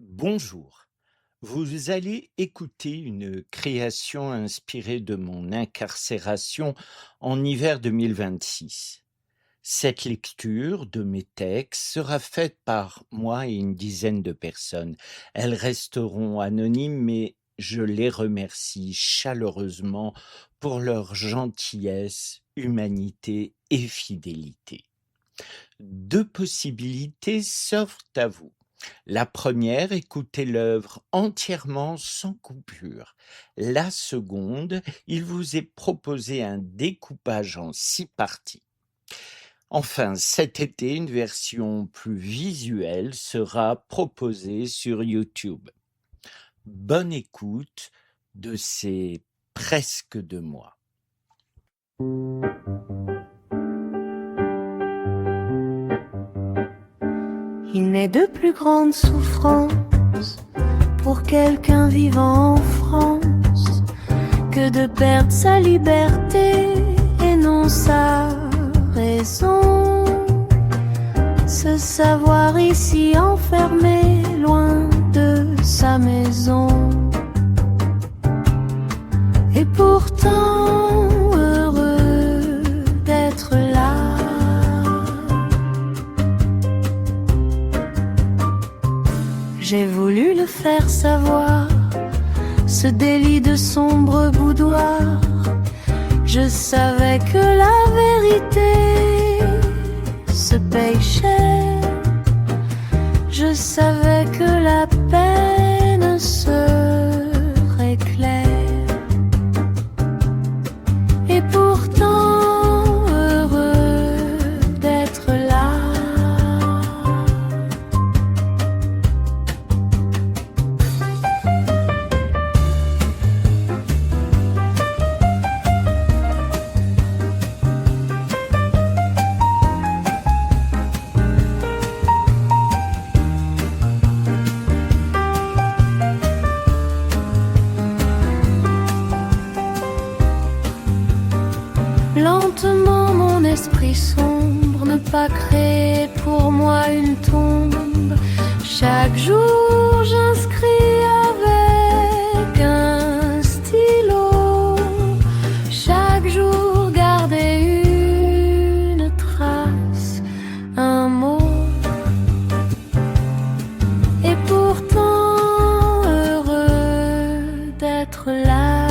Bonjour. Vous allez écouter une création inspirée de mon incarcération en hiver 2026. Cette lecture de mes textes sera faite par moi et une dizaine de personnes. Elles resteront anonymes, mais je les remercie chaleureusement pour leur gentillesse, humanité et fidélité. Deux possibilités s'offrent à vous. La première, écoutez l'œuvre entièrement sans coupure. La seconde, il vous est proposé un découpage en 6 parties. Enfin, cet été, une version plus visuelle sera proposée sur YouTube. Bonne écoute de ces presque 2 mois. Il n'est de plus grande souffrance pour quelqu'un vivant en France que de perdre sa liberté et non sa raison. Se savoir ici enfermé loin de sa maison. Et pourtant heureux d'être là. J'ai voulu le faire savoir, ce délit de sombre boudoir. Je savais que la vérité se paye cher. Je savais que la peine serait claire. Et pourtant heureux d'être là. Lentement mon esprit sombre, ne pas créer pour moi une tombe. Chaque jour j'inscris avec un stylo. Chaque jour garder une trace, un mot. Et pourtant heureux d'être là.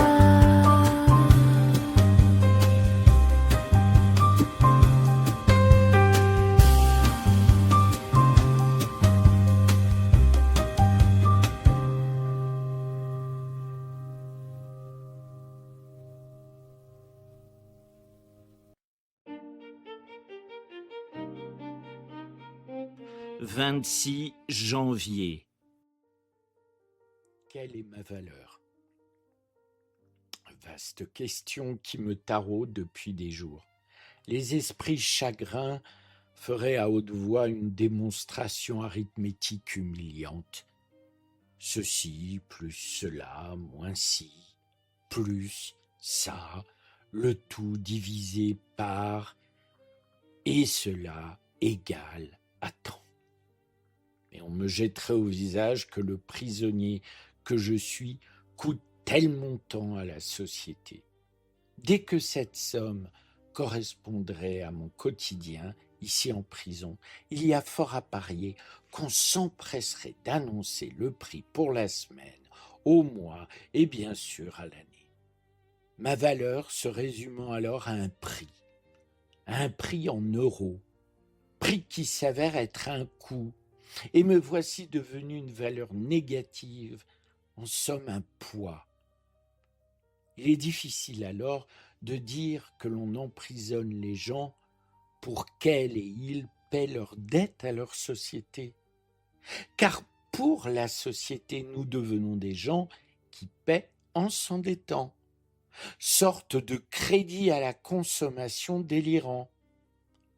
« 26 janvier. Quelle est ma valeur ? Vaste question qui me taraude depuis des jours. Les esprits chagrins feraient à haute voix une démonstration arithmétique humiliante. Ceci plus cela moins ci, plus ça, le tout divisé par et cela égale à tant. Mais on me jetterait au visage que le prisonnier que je suis coûte tel montant à la société. Dès que cette somme correspondrait à mon quotidien, ici en prison, il y a fort à parier qu'on s'empresserait d'annoncer le prix pour la semaine, au mois et bien sûr à l'année. Ma valeur se résumant alors à un prix en euros, prix qui s'avère être un coût, et me voici devenu une valeur négative, en somme un poids. Il est difficile alors de dire que l'on emprisonne les gens pour qu'elles et ils paient leurs dettes à leur société. Car pour la société, nous devenons des gens qui paient en s'endettant, sorte de crédit à la consommation délirant.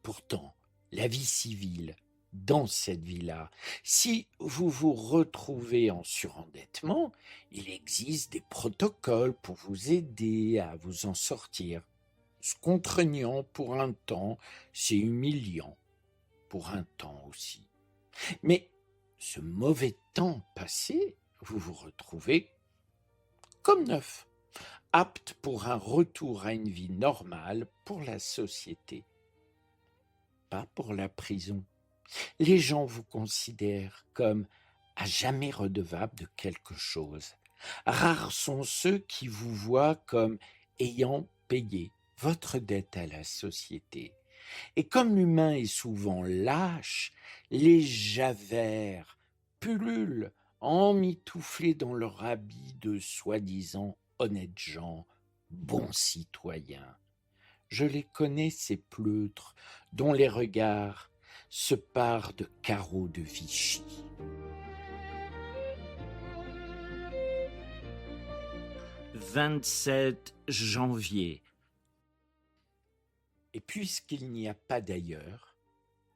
Pourtant, la vie civile, dans cette vie-là, si vous vous retrouvez en surendettement, il existe des protocoles pour vous aider à vous en sortir. C'est contraignant pour un temps, c'est humiliant pour un temps aussi. Mais ce mauvais temps passé, vous vous retrouvez comme neuf, apte pour un retour à une vie normale pour la société, pas pour la prison. Les gens vous considèrent comme à jamais redevable de quelque chose. Rares sont ceux qui vous voient comme ayant payé votre dette à la société. Et comme l'humain est souvent lâche, les javert pullulent emmitouflés dans leur habit de soi-disant honnêtes gens, bons citoyens. Je les connais, ces pleutres, dont les regards se parent de carreaux de Vichy. 27 janvier. Et puisqu'il n'y a pas d'ailleurs,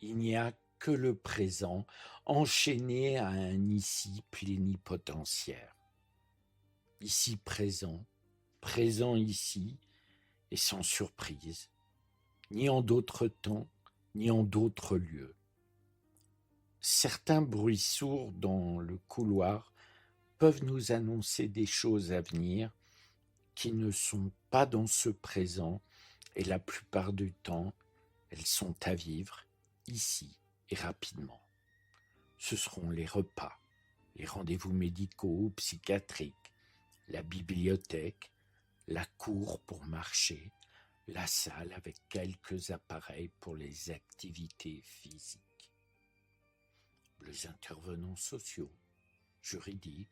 il n'y a que le présent enchaîné à un ici plénipotentiaire. Ici présent, présent ici, et sans surprise, ni en d'autres temps, ni en d'autres lieux. Certains bruits sourds dans le couloir peuvent nous annoncer des choses à venir qui ne sont pas dans ce présent, et la plupart du temps, elles sont à vivre ici et rapidement. Ce seront les repas, les rendez-vous médicaux ou psychiatriques, la bibliothèque, la cour pour marcher, la salle avec quelques appareils pour les activités physiques, les intervenants sociaux, juridiques,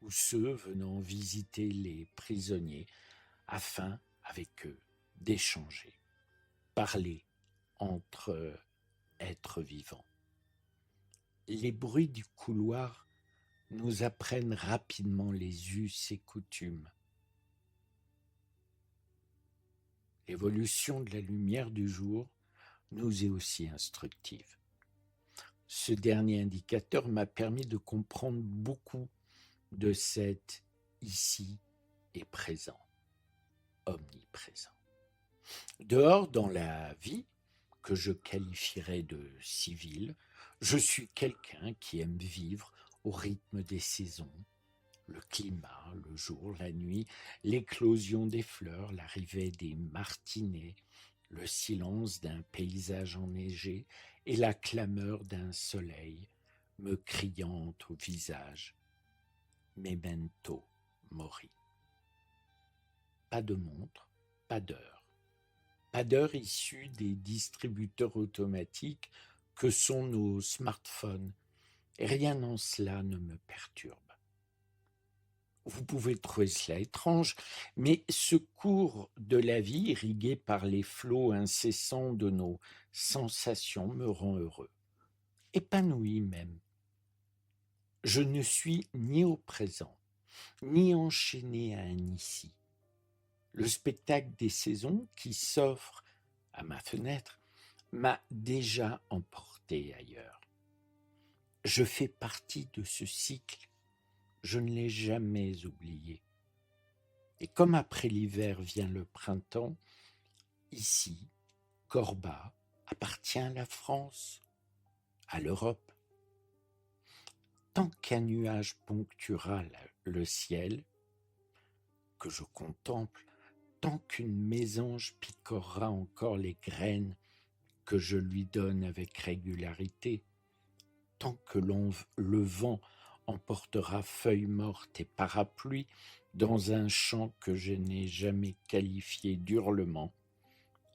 ou ceux venant visiter les prisonniers afin, avec eux, d'échanger, parler entre êtres vivants. Les bruits du couloir nous apprennent rapidement les us et coutumes. L'évolution de la lumière du jour nous est aussi instructive. Ce dernier indicateur m'a permis de comprendre beaucoup de cet ici et présent, omniprésent. Dehors, dans la vie, que je qualifierais de civile, je suis quelqu'un qui aime vivre au rythme des saisons, le climat, le jour, la nuit, l'éclosion des fleurs, l'arrivée des martinets, le silence d'un paysage enneigé et la clameur d'un soleil me criant au visage. Memento mori. Pas de montre, pas d'heure. Pas d'heure issue des distributeurs automatiques que sont nos smartphones, et rien en cela ne me perturbe. Vous pouvez trouver cela étrange, mais ce cours de la vie, irrigué par les flots incessants de nos sensations, me rend heureux, épanoui même. Je ne suis ni au présent, ni enchaîné à un ici. Le spectacle des saisons qui s'offre à ma fenêtre m'a déjà emporté ailleurs. Je fais partie de ce cycle, je ne l'ai jamais oublié. Et comme après l'hiver vient le printemps, ici, Corba appartient à la France, à l'Europe. Tant qu'un nuage ponctuera le ciel, que je contemple, tant qu'une mésange picorera encore les graines que je lui donne avec régularité, tant que le vent emportera feuilles mortes et parapluies dans un champ que je n'ai jamais qualifié d'hurlement,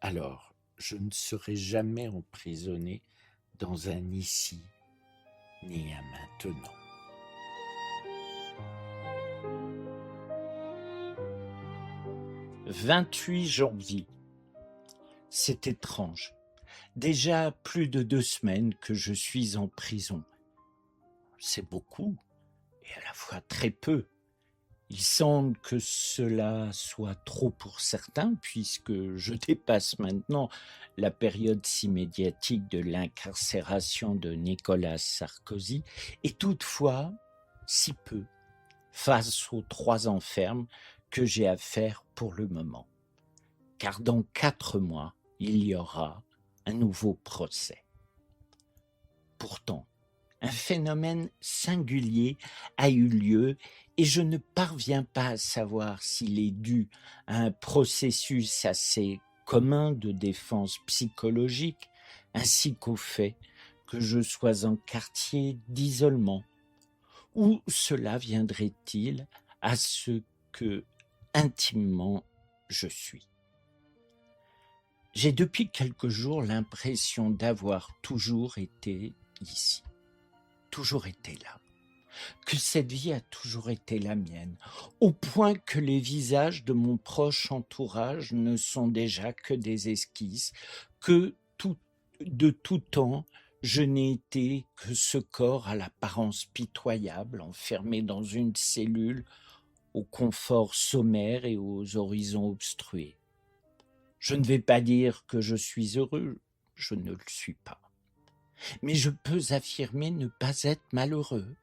alors je ne serai jamais emprisonné dans un ici ni un maintenant. « 28 janvier. C'est étrange. Déjà plus de 2 semaines que je suis en prison. C'est beaucoup et à la fois très peu. Il semble que cela soit trop pour certains, puisque je dépasse maintenant la période si médiatique de l'incarcération de Nicolas Sarkozy, et toutefois si peu face aux 3 ans fermes que j'ai à faire pour le moment. Car dans 4 mois, il y aura un nouveau procès. Pourtant, Un phénomène singulier a eu lieu et je ne parviens pas à savoir s'il est dû à un processus assez commun de défense psychologique, ainsi qu'au fait que je sois en quartier d'isolement, ou cela viendrait-il à ce que, intimement, je suis. J'ai depuis quelques jours l'impression d'avoir toujours été ici, toujours été là, que cette vie a toujours été la mienne, au point que les visages de mon proche entourage ne sont déjà que des esquisses, que de tout temps, je n'ai été que ce corps à l'apparence pitoyable, enfermé dans une cellule, au confort sommaire et aux horizons obstrués. Je ne vais pas dire que je suis heureux, je ne le suis pas. Mais je peux affirmer ne pas être malheureux.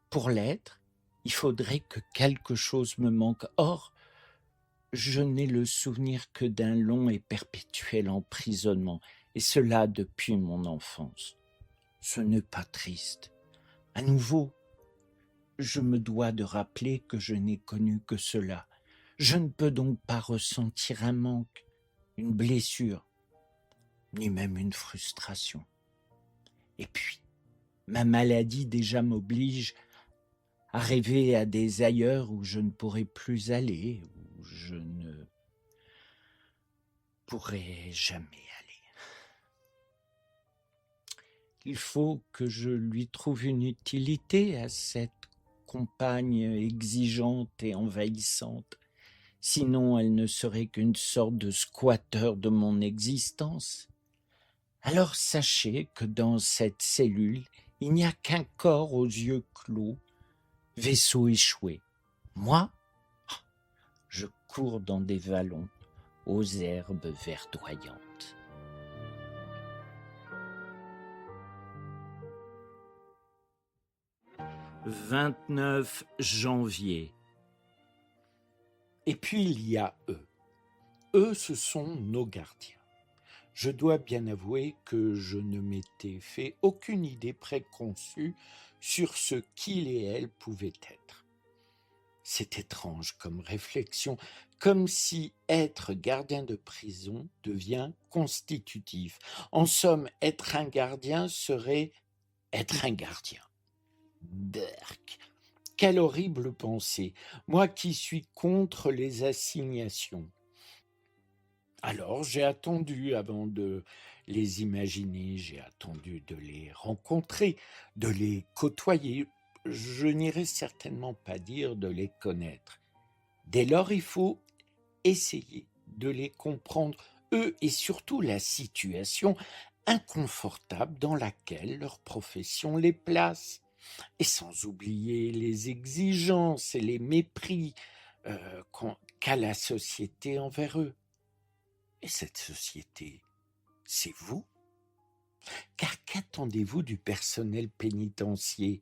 Pour l'être, il faudrait que quelque chose me manque. Or, je n'ai le souvenir que d'un long et perpétuel emprisonnement, et cela depuis mon enfance. Ce n'est pas triste. À nouveau, je me dois de rappeler que je n'ai connu que cela. Je ne peux donc pas ressentir un manque, une blessure, ni même une frustration. Et puis, ma maladie déjà m'oblige à rêver à des ailleurs où je ne pourrai plus aller, où je ne pourrai jamais aller. Il faut que je lui trouve une utilité à cette compagne exigeante et envahissante, sinon elle ne serait qu'une sorte de squatteur de mon existence. Alors sachez que dans cette cellule, il n'y a qu'un corps aux yeux clos, vaisseau échoué. Moi, je cours dans des vallons aux herbes verdoyantes. « 29 janvier. Et puis il y a eux. Eux, ce sont nos gardiens. Je dois bien avouer que je ne m'étais fait aucune idée préconçue sur ce qu'ils et elles pouvaient être. C'est étrange comme réflexion, comme si être gardien de prison devient constitutif. En somme, être un gardien serait être un gardien. Berk, quelle horrible pensée, moi qui suis contre les assignations. Alors j'ai attendu avant de les imaginer, j'ai attendu de les rencontrer, de les côtoyer. Je n'irai certainement pas dire de les connaître. Dès lors, il faut essayer de les comprendre, eux et surtout la situation inconfortable dans laquelle leur profession les place. Et sans oublier les exigences et les mépris qu'a la société envers eux. Et cette société, c'est vous? Car qu'attendez-vous du personnel pénitentiaire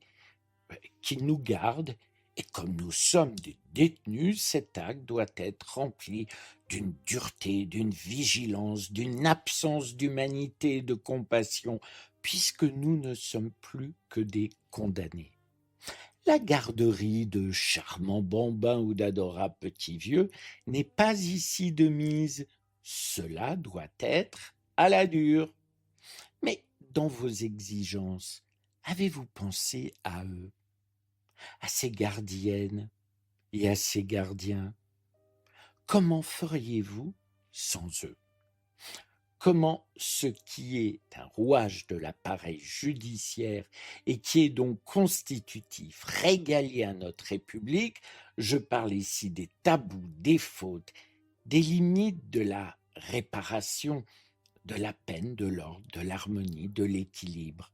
qui nous garde? Et comme nous sommes des détenus, cet acte doit être rempli d'une dureté, d'une vigilance, d'une absence d'humanité et de compassion, puisque nous ne sommes plus que des condamnés. La garderie de charmants bambins ou d'adorables petits vieux n'est pas ici de mise. Cela doit être à la dure. Mais dans vos exigences, avez-vous pensé à eux, à ces gardiennes et à ces gardiens? Comment feriez-vous sans eux? Comment ce qui est un rouage de l'appareil judiciaire et qui est donc constitutif, régalien à notre République, je parle ici des tabous, des fautes, des limites de la réparation, de la peine, de l'ordre, de l'harmonie, de l'équilibre.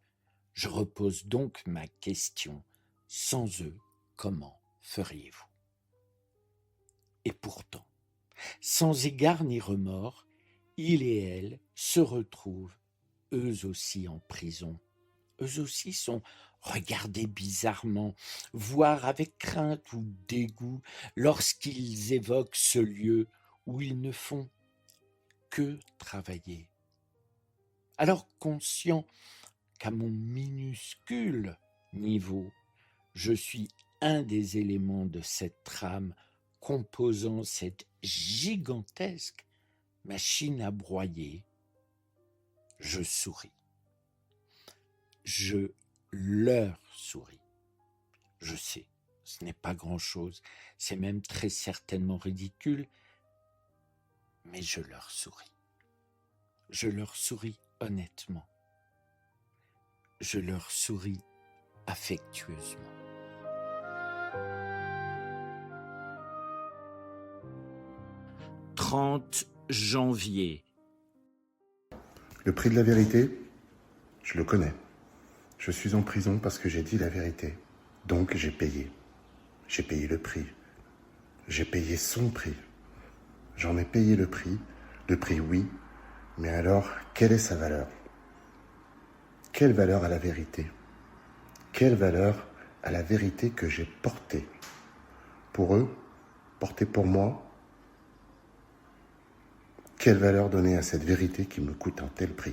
Je repose donc ma question. Sans eux, comment feriez-vous? Et pourtant, sans égard ni remords, ils et elles se retrouvent, eux aussi en prison. Eux aussi sont regardés bizarrement, voire avec crainte ou dégoût, lorsqu'ils évoquent ce lieu où ils ne font que travailler. Alors conscients qu'à mon minuscule niveau, je suis un des éléments de cette trame composant cette gigantesque machine à broyer, je souris. Je leur souris. Je sais, ce n'est pas grand-chose, c'est même très certainement ridicule, mais je leur souris. Je leur souris honnêtement. Je leur souris affectueusement. « 30 janvier. Le prix de la vérité, je le connais. Je suis en prison parce que j'ai dit la vérité. Donc j'ai payé. J'ai payé le prix. J'ai payé son prix. J'en ai payé le prix. Le prix, oui. Mais alors, quelle est sa valeur? Quelle valeur a la vérité? Quelle valeur a la vérité que j'ai portée? Pour eux, portée pour moi? Quelle valeur donner à cette vérité qui me coûte un tel prix?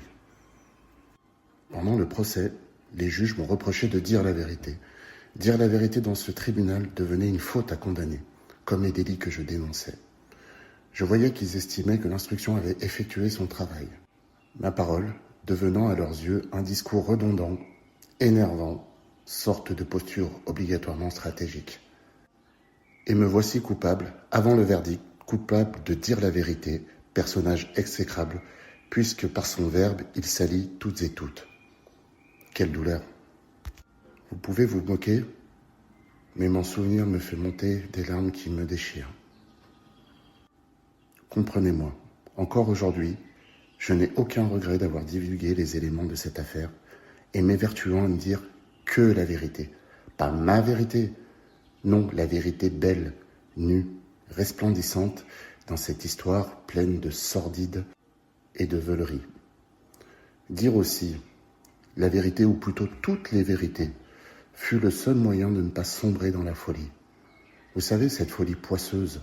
Pendant le procès, les juges m'ont reproché de dire la vérité. Dire la vérité dans ce tribunal devenait une faute à condamner, comme les délits que je dénonçais. Je voyais qu'ils estimaient que l'instruction avait effectué son travail. Ma parole devenant à leurs yeux un discours redondant, énervant, sorte de posture obligatoirement stratégique. Et me voici coupable, avant le verdict, coupable de dire la vérité, personnage exécrable, puisque par son verbe, il salit toutes et toutes. Quelle douleur! Vous pouvez vous moquer, mais mon souvenir me fait monter des larmes qui me déchirent. Comprenez-moi, encore aujourd'hui, je n'ai aucun regret d'avoir divulgué les éléments de cette affaire et m'évertuant à ne dire que la vérité. Pas ma vérité, non, la vérité belle, nue, resplendissante dans cette histoire pleine de sordide et de veulerie. Dire aussi la vérité, ou plutôt toutes les vérités, fut le seul moyen de ne pas sombrer dans la folie. Vous savez, cette folie poisseuse.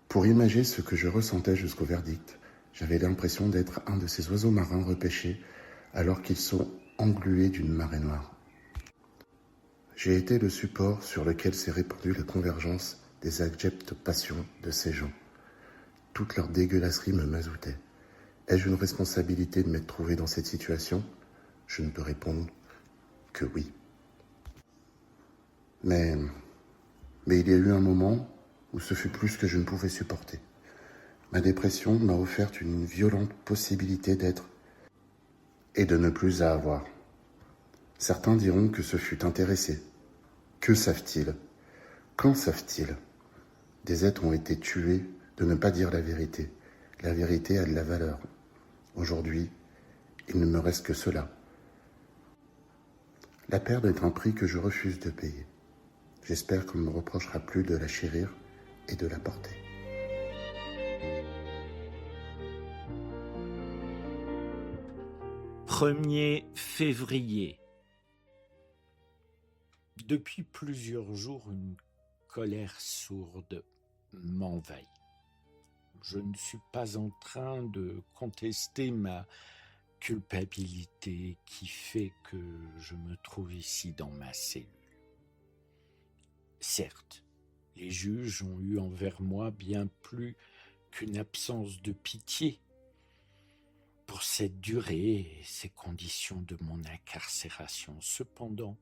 Pour imager ce que je ressentais jusqu'au verdict, j'avais l'impression d'être un de ces oiseaux marins repêchés alors qu'ils sont englués d'une marée noire. J'ai été le support sur lequel s'est répandue la convergence des abjectes passions de ces gens. Toute leur dégueulasserie me mazoutait. Ai-je une responsabilité de m'être trouvé dans cette situation? Je ne peux répondre que oui. Mais il y a eu un moment où ce fut plus que je ne pouvais supporter. Ma dépression m'a offert une violente possibilité d'être et de ne plus à avoir. Certains diront que ce fut intéressé. Que savent-ils? Quand savent-ils? Des êtres ont été tués de ne pas dire la vérité. La vérité a de la valeur. Aujourd'hui, il ne me reste que cela. La perte est un prix que je refuse de payer. J'espère qu'on ne me reprochera plus de la chérir et de la porter. « 1er février. Depuis plusieurs jours, une colère sourde m'envahit. Je ne suis pas en train de contester ma culpabilité qui fait que je me trouve ici dans ma cellule. Certes, les juges ont eu envers moi bien plus qu'une absence de pitié pour cette durée et ces conditions de mon incarcération. Cependant,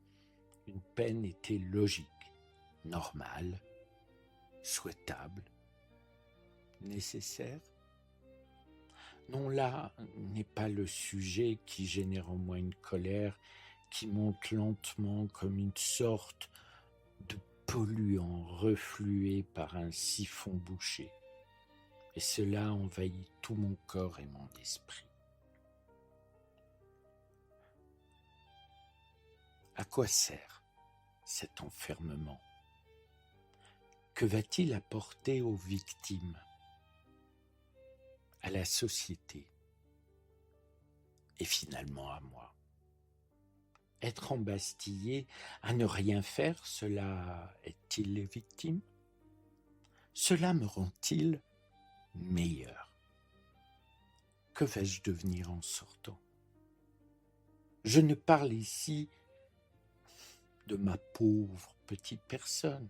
une peine était logique, normale, souhaitable, nécessaire. Non, là n'est pas le sujet qui génère en moi une colère qui monte lentement comme une sorte de polluant reflué par un siphon bouché. Et cela envahit tout mon corps et mon esprit. À quoi sert cet enfermement? Que va-t-il apporter aux victimes, à la société et finalement à moi? Être embastillé à ne rien faire, cela est-il les victimes? Cela me rend-il meilleur? Que vais-je devenir en sortant? Je ne parle ici de ma pauvre petite personne.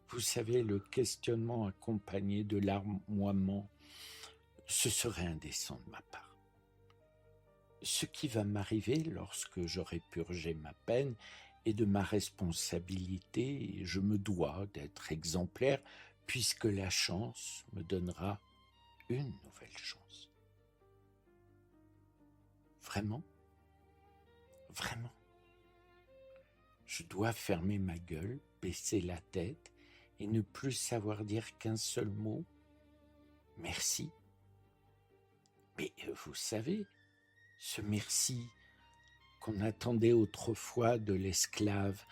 Vous savez, le questionnement accompagné de larmoiement, ce serait indécent de ma part. Ce qui va m'arriver lorsque j'aurai purgé ma peine est de ma responsabilité et je me dois d'être exemplaire puisque la chance me donnera une nouvelle chance. Vraiment? Vraiment? Je dois fermer ma gueule, baisser la tête et ne plus savoir dire qu'un seul mot? Merci. Mais vous savez, ce merci qu'on attendait autrefois de l'esclave,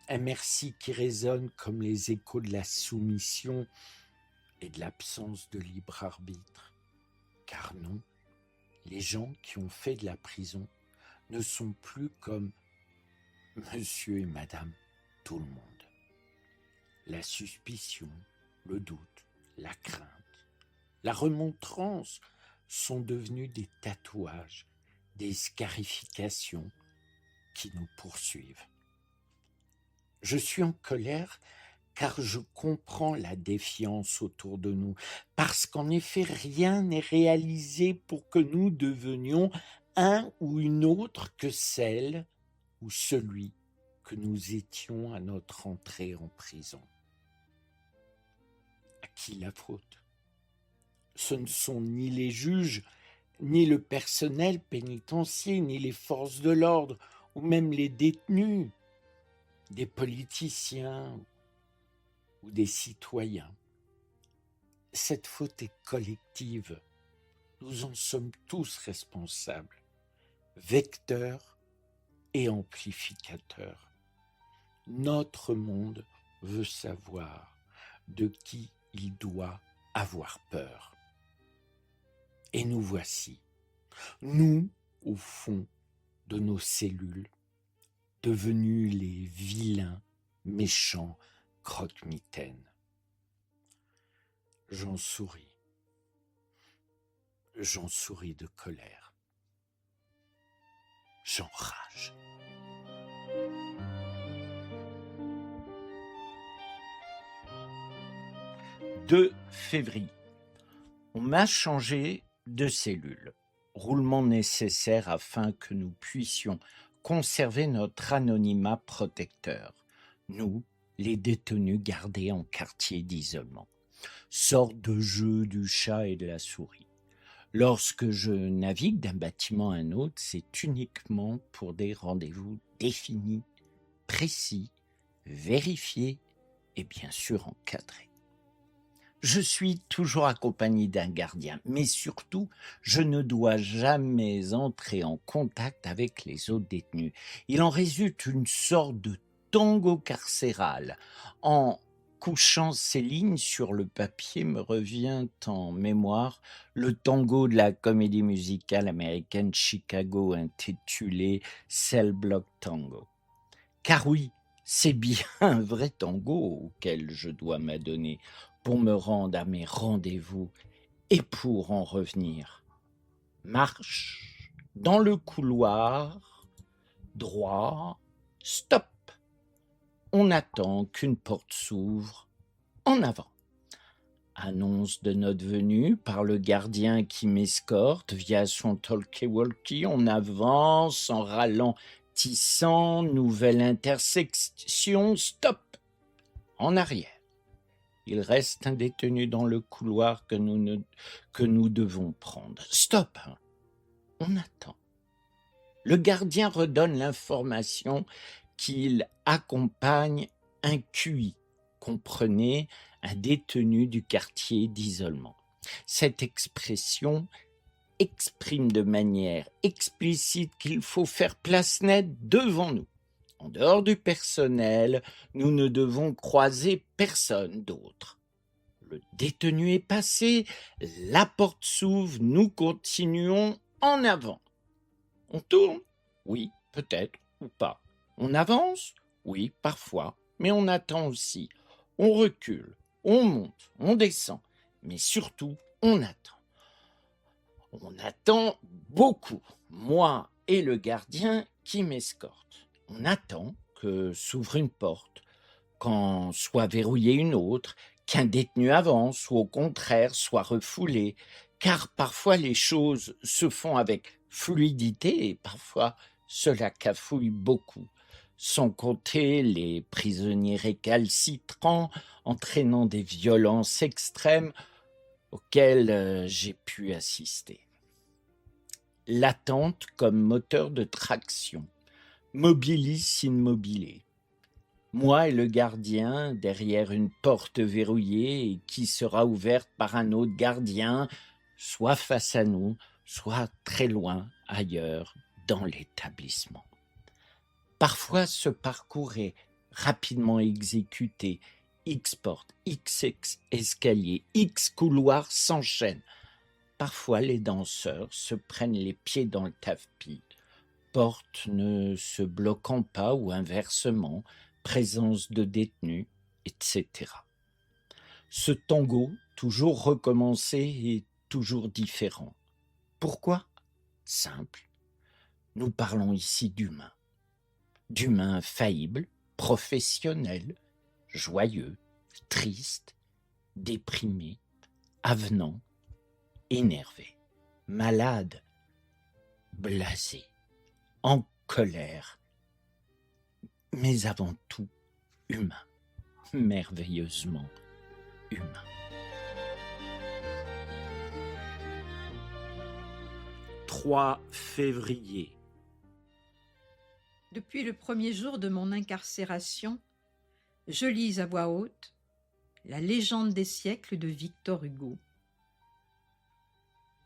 un merci qui résonne comme les échos de la soumission et de l'absence de libre arbitre. Car non, les gens qui ont fait de la prison ne sont plus comme monsieur et madame tout le monde. La suspicion, le doute, la crainte, la remontrance sont devenus des tatouages, des scarifications qui nous poursuivent. Je suis en colère car je comprends la défiance autour de nous, parce qu'en effet, rien n'est réalisé pour que nous devenions un ou une autre que celle ou celui que nous étions à notre entrée en prison. À qui la faute? Ce ne sont ni les juges, ni le personnel pénitentiaire, ni les forces de l'ordre, ou même les détenus, des politiciens ou des citoyens. Cette faute est collective. Nous en sommes tous responsables, vecteurs et amplificateurs. Notre monde veut savoir de qui il doit avoir peur. Et nous voici, nous, au fond de nos cellules, devenus les vilains, méchants croque-mitaines. J'en souris de colère. J'enrage. 2 février. On m'a changé de cellule. Roulement nécessaire afin que nous puissions conserver notre anonymat protecteur. Nous, les détenus gardés en quartier d'isolement. Sorte de jeu du chat et de la souris. Lorsque je navigue d'un bâtiment à un autre, c'est uniquement pour des rendez-vous définis, précis, vérifiés et bien sûr encadrés. Je suis toujours accompagné d'un gardien, mais surtout, je ne dois jamais entrer en contact avec les autres détenus. Il en résulte une sorte de tango carcéral. En couchant ces lignes sur le papier me revient en mémoire le tango de la comédie musicale américaine Chicago intitulé Cell Block Tango. Car oui, c'est bien un vrai tango auquel je dois m'adonner pour me rendre à mes rendez-vous et pour en revenir. Marche dans le couloir, droit, stop. On attend qu'une porte s'ouvre en avant. Annonce de notre venue par le gardien qui m'escorte via son talkie-walkie. On avance en ralentissant, nouvelle intersection, stop, en arrière. Il reste un détenu dans le couloir que nous devons prendre. Stop, on attend. Le gardien redonne l'information qu'il accompagne un QI, comprenez, un détenu du quartier d'isolement. Cette expression exprime de manière explicite qu'il faut faire place nette devant nous. En dehors du personnel, nous ne devons croiser personne d'autre. Le détenu est passé, la porte s'ouvre, nous continuons en avant. On tourne? Oui, peut-être, ou pas. On avance? Oui, parfois, mais on attend aussi. On recule, on monte, on descend, mais surtout, on attend. On attend beaucoup. Moi et le gardien qui m'escorte. On attend que s'ouvre une porte, qu'en soit verrouillée une autre, qu'un détenu avance ou au contraire soit refoulé, car parfois les choses se font avec fluidité et parfois cela cafouille beaucoup, sans compter les prisonniers récalcitrants entraînant des violences extrêmes auxquelles j'ai pu assister. L'attente comme moteur de traction, mobilis in mobile. Moi et le gardien derrière une porte verrouillée et qui sera ouverte par un autre gardien, soit face à nous, soit très loin ailleurs dans l'établissement. Parfois ce parcours est rapidement exécuté, X portes, X escaliers, X couloirs s'enchaînent. Parfois les danseurs se prennent les pieds dans le tapis, porte ne se bloquant pas ou inversement, présence de détenus, etc. Ce tango, toujours recommencé et toujours différent. Pourquoi ? Simple. Nous parlons ici d'humain. D'humain faillible, professionnel, joyeux, triste, déprimé, avenant, énervé, malade, blasé, en colère, mais avant tout humain, merveilleusement humain. « 3 février. Depuis le premier jour de mon incarcération, je lis à voix haute La légende des siècles de Victor Hugo.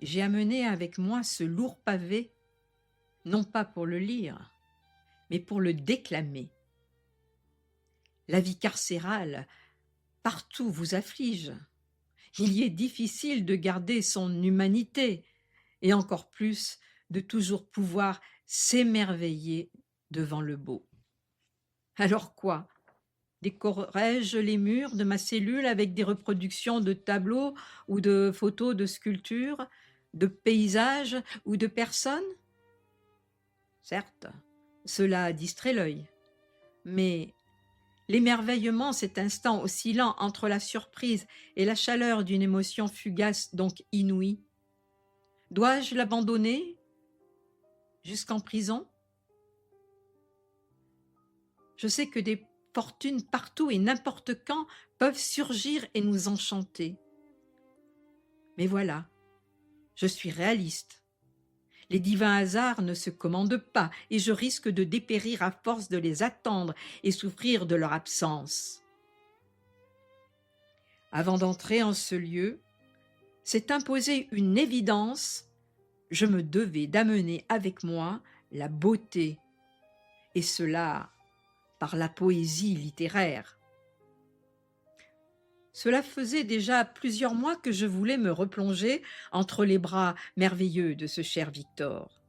J'ai amené avec moi ce lourd pavé, non pas pour le lire, mais pour le déclamer. La vie carcérale, partout vous afflige. Il y est difficile de garder son humanité, et encore plus de toujours pouvoir s'émerveiller devant le beau. Alors quoi ? Décorerai-je les murs de ma cellule avec des reproductions de tableaux ou de photos de sculptures, de paysages ou de personnes ? Certes, cela distrait l'œil, mais l'émerveillement, cet instant oscillant entre la surprise et la chaleur d'une émotion fugace donc inouïe, dois-je l'abandonner jusqu'en prison ? Je sais que des fortunes partout et n'importe quand peuvent surgir et nous enchanter. Mais voilà, je suis réaliste. Les divins hasards ne se commandent pas et je risque de dépérir à force de les attendre et souffrir de leur absence. Avant d'entrer en ce lieu, s'est imposé une évidence, je me devais d'amener avec moi la beauté, et cela par la poésie littéraire. Cela faisait déjà plusieurs mois que je voulais me replonger entre les bras merveilleux de ce cher Victor.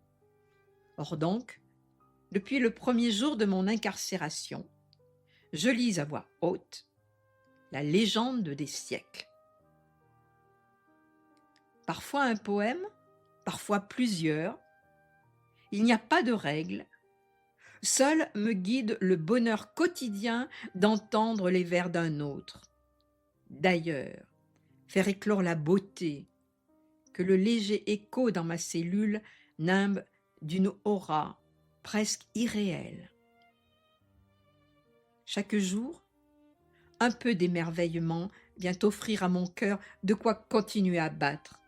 Or donc, depuis le premier jour de mon incarcération, je lis à voix haute la légende des siècles. Parfois un poème, parfois plusieurs. Il n'y a pas de règle. Seul me guide le bonheur quotidien d'entendre les vers d'un autre. D'ailleurs, faire éclore la beauté, que le léger écho dans ma cellule nimbe d'une aura presque irréelle. Chaque jour, un peu d'émerveillement vient offrir à mon cœur de quoi continuer à battre.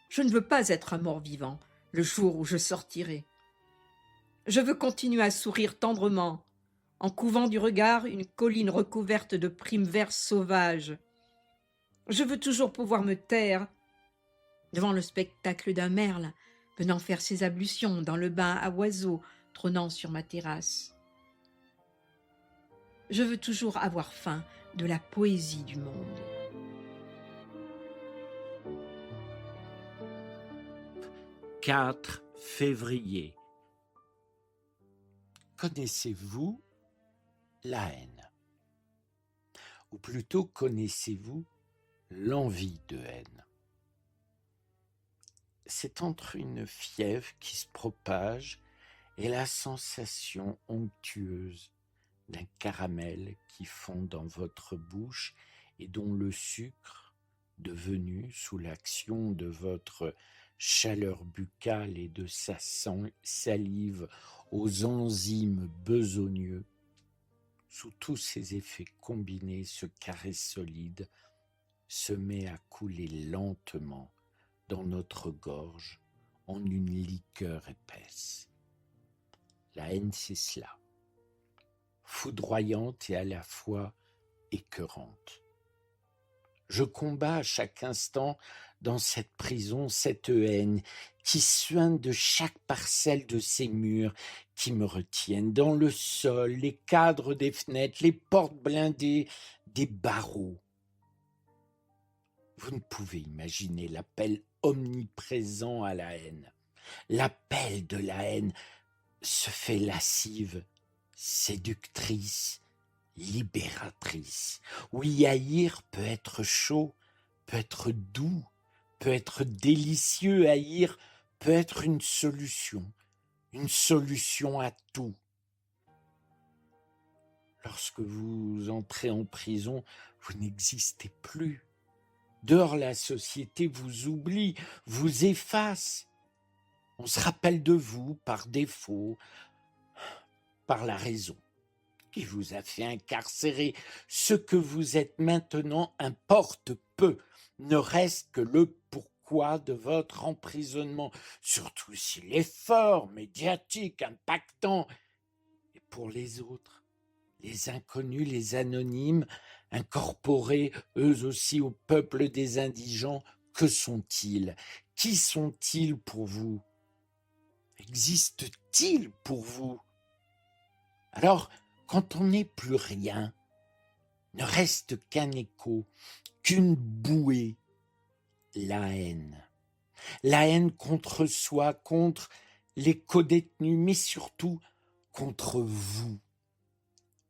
Je ne veux pas être un mort-vivant le jour où je sortirai. Je veux continuer à sourire tendrement, en couvant du regard une colline recouverte de primes verts sauvages. Je veux toujours pouvoir me taire devant le spectacle d'un merle venant faire ses ablutions dans le bain à oiseaux trônant sur ma terrasse. Je veux toujours avoir faim de la poésie du monde. « 4 février. Connaissez-vous la haine ? Ou plutôt, connaissez-vous l'envie de haine ? c'est entre une fièvre qui se propage et la sensation onctueuse d'un caramel qui fond dans votre bouche et dont le sucre, devenu sous l'action de votre chaleur buccale et de sa salive aux enzymes besogneux, sous tous ces effets combinés, ce carré solide se met à couler lentement dans notre gorge en une liqueur épaisse. La haine, c'est cela, foudroyante et à la fois écœurante. Je combats à chaque instant dans cette prison cette haine qui suinte de chaque parcelle de ces murs qui me retiennent, dans le sol, les cadres des fenêtres, les portes blindées, des barreaux. Vous ne pouvez imaginer l'appel omniprésent à la haine. L'appel de la haine se fait lascive, séductrice, libératrice. Oui, haïr peut être chaud, peut être doux, peut être délicieux. Haïr peut être une solution à tout. Lorsque vous entrez en prison, vous n'existez plus. Dehors, la société vous oublie, vous efface. On se rappelle de vous par défaut, par la raison qui vous a fait incarcérer. Ce que vous êtes maintenant importe peu, ne reste que le pourquoi de votre emprisonnement, surtout s'il est fort, médiatique, impactant. Et pour les autres, les inconnus, les anonymes, incorporés eux aussi au peuple des indigents, que sont-ils? Qui sont-ils pour vous? Existent-ils pour vous? Alors, quand on n'est plus rien, ne reste qu'un écho, qu'une bouée, la haine. La haine contre soi, contre les codétenus, mais surtout contre vous.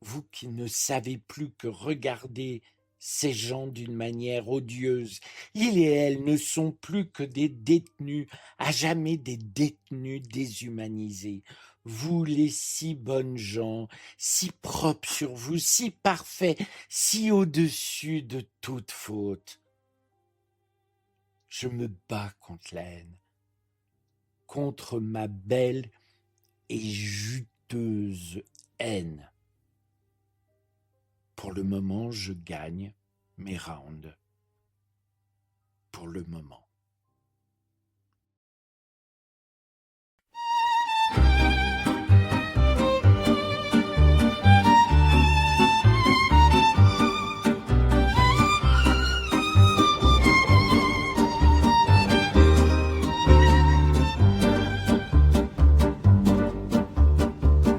Vous qui ne savez plus que regarder ces gens d'une manière odieuse. Ils et elles ne sont plus que des détenus, à jamais des détenus déshumanisés. Vous les si bonnes gens, si propres sur vous, si parfaits, si au-dessus de toute faute. Je me bats contre la haine, contre ma belle et juteuse haine. Pour le moment, je gagne mes rounds. Pour le moment.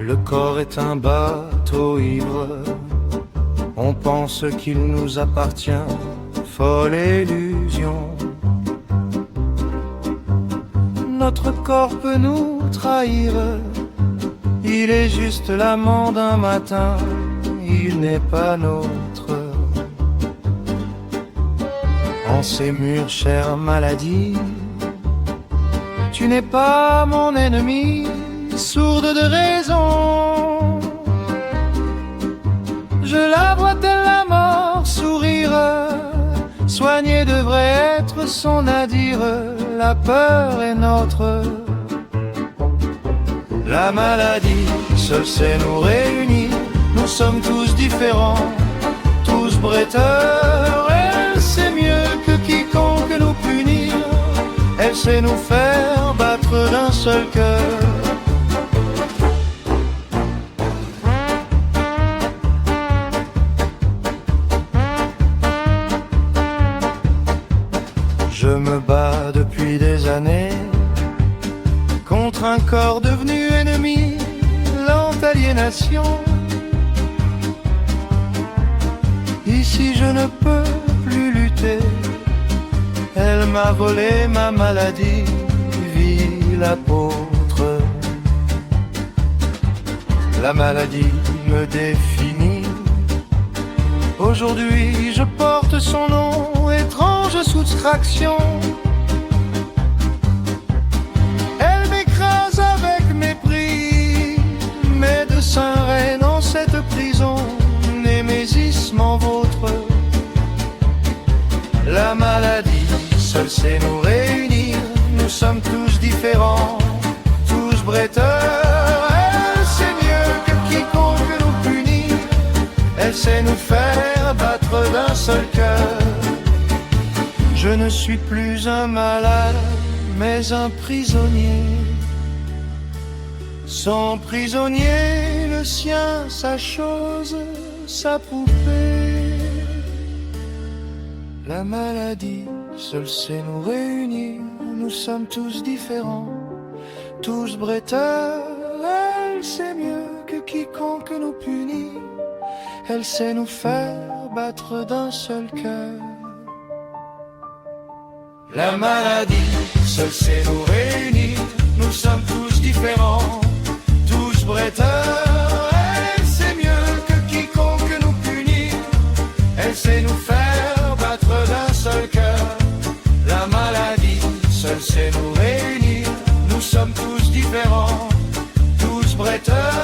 Le corps est un bateau ivre. On pense qu'il nous appartient, folle illusion. Notre corps peut nous trahir. Il est juste l'amant d'un matin, il n'est pas nôtre. En ces murs, chère maladie, tu n'es pas mon ennemi, sourde de raison. Je la vois telle la mort sourire. Soigner devrait être son nadir. La peur est notre. La maladie seule sait nous réunir. Nous sommes tous différents, tous bretteurs. Elle sait mieux que quiconque nous punir. Elle sait nous faire battre d'un seul cœur. Je me bats depuis des années contre un corps devenu ennemi, lente aliénation. Ici je ne peux plus lutter, elle m'a volé ma maladie, vil apôtre. La maladie me définit. Aujourd'hui je porte son nom, étrange soustraction. sait nous réunir. Nous sommes tous différents, tous bretteurs. Elle sait mieux que quiconque nous punir. Elle sait nous faire battre d'un seul cœur. Je ne suis plus un malade, mais un prisonnier. Son prisonnier, le sien, sa chose, sa poupée. La maladie seule sait nous réunir. Nous sommes tous différents, tous bretteurs. Elle sait mieux que quiconque nous punir. Elle sait nous faire battre d'un seul cœur. La maladie seule sait nous réunir. Nous sommes tous différents, tous bretteurs. Elle sait mieux que quiconque nous punir. Elle sait nous faire battre d'un seul cœur. La maladie seule sait nous réunir. Nous sommes tous différents, tous bretteurs.